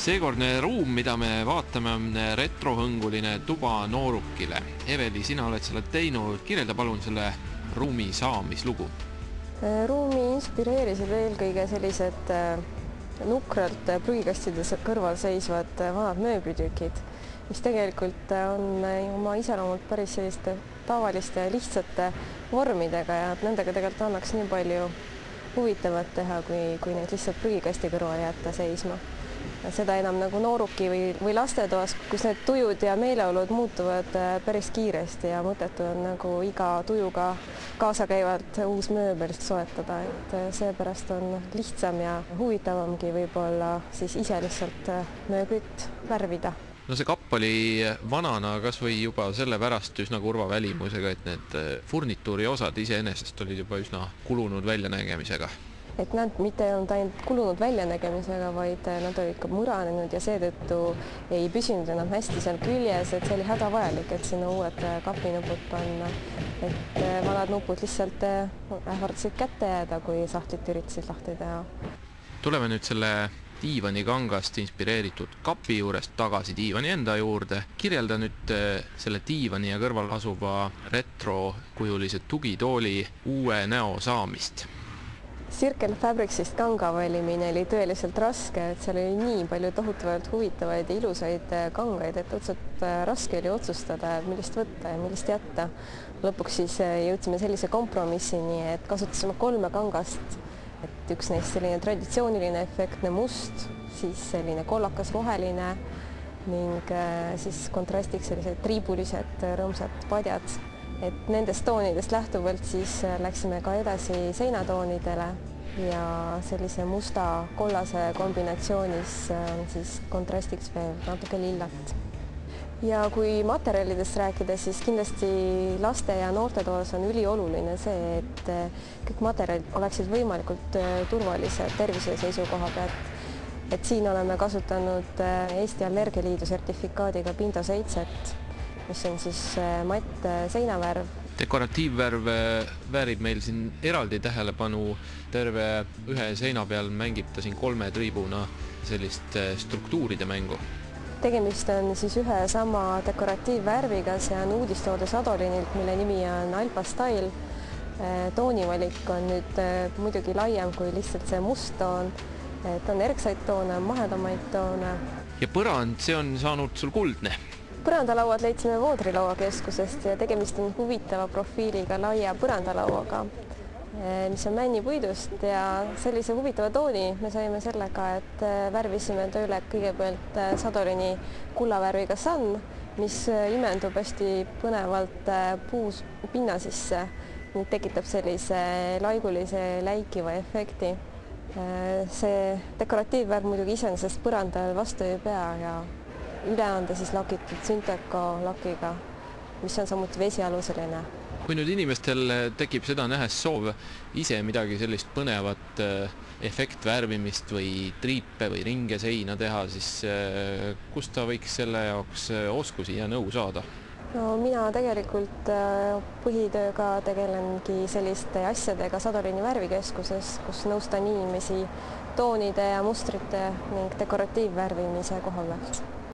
Seekordne ruum, mida me vaatame, on retrohõnguline tuba noorukile. Eveli, sina oled selle teinud. Kirjelda palun selle ruumi saamislugu. Ruumi inspireerisid eelkõige sellised nukralt prügikastides kõrval seisvad vanad mööblitükid, mis tegelikult on oma iseloomult päris selliste tavaliste ja lihtsate vormidega ja nendega tegelikult annaks nii palju huvitavat teha, kui neid lihtsalt prügikasti kõrvale jätta seisma. Seda enam nagu nooruki või lastetoas, kus need tujud ja meeleolud muutuvad päris kiiresti ja mõttetu on nagu iga tujuga kaasakäivalt uus mööbel soetada, et seepärast on lihtsam ja huvitavamgi võib-olla siis ise lihtsalt mööblit värvida. No see kapp oli vanana kas või juba sellepärast üsna kurva välimusega, et need furnituuri osad iseenesest olid juba üsna kulunud väljanägemisega. Et nad mitte ei olnud ainult kulunud väljanägemisega, vaid nad olid ka muranenud ja seetõttu ei püsinud enam hästi seal küljes, et see oli hädavajalik, et sinna uued kapinupud panna. Et vanad nupud lihtsalt ähvardasid kätte jääda, kui sahtlit üritasid lahti teha. Tuleme nüüd selle diivani kangast inspireeritud kapi juurest tagasi diivani enda juurde. Kirjelda nüüd selle diivani ja kõrval asuva retrokujulise tugitooli uue näo saamist. Circle Fabricsist kanga valimine oli tõeliselt raske, et seal oli nii palju tohutavalt huvitavaid ja ilusaid kangaid, et otseselt raske oli otsustada, millist võtta ja millist jätta. Lõpuks siis jõudsime sellise kompromissini, et kasutasime 3 kangast, et üks neist selline traditsiooniline efektne must, siis selline kollakas roheline ning siis kontrastiks sellised triibulised rõõmsad padjad. Et nendest toonidest lähtuvalt siis läksime ka edasi seinatoonidele ja sellise musta kollase kombinatsioonis on siis kontrastiks veel natuke lillat. Ja kui materjalidest rääkida, siis kindlasti laste ja noortetoas on ülioluline see, et kõik materjalid oleksid võimalikult turvalised tervise seisukoha pealt. Et siin oleme kasutanud Eesti Allergialiidu sertifikaadiga Pinda 7, mis on siis matt seinavärv. Dekoratiivvärv väärib meil siin eraldi tähelepanu. Terve ühe seina peal mängib ta siin 3 triibuna sellist struktuuride mängu. Tegemist on siis ühe sama dekoratiivvärviga, see on uudistoode Sadolinilt, mille nimi on Alpa Style. Toonivalik on nüüd muidugi laiem kui lihtsalt see must toon. Et on erksaid toone, mahedamaid toone. Ja põrand, see on saanud sul kuldne. Põrandalauad leidsime Voodrilaua keskusest ja tegemist on huvitava profiiliga laia põrandalauaga, mis on männipuidust ja sellise huvitava tooni me saime sellega, et värvisime ta üle kõigepealt Sadolini kullavärviga Sun, mis imendub hästi põnevalt puus pinna sisse ning tekitab sellise laigulise läikiva efekti. See dekoratiivvärv muidugi iseenesest põrandal vastu ei pea ja üle on ta siis lakitud Synteco lakiga, mis on samuti vesialuseline. Kui nüüd inimestel tekib seda nähes soov ise midagi sellist põnevat efektvärvimist või triipe või ringe seina teha, siis kust ta võiks selle jaoks oskusi ja nõu saada? No mina tegelikult põhitööga tegelengi selliste asjadega Sadolini värvikeskuses, kus nõustan inimesi toonide ja mustrite ning dekoratiivvärvimise koha pealt.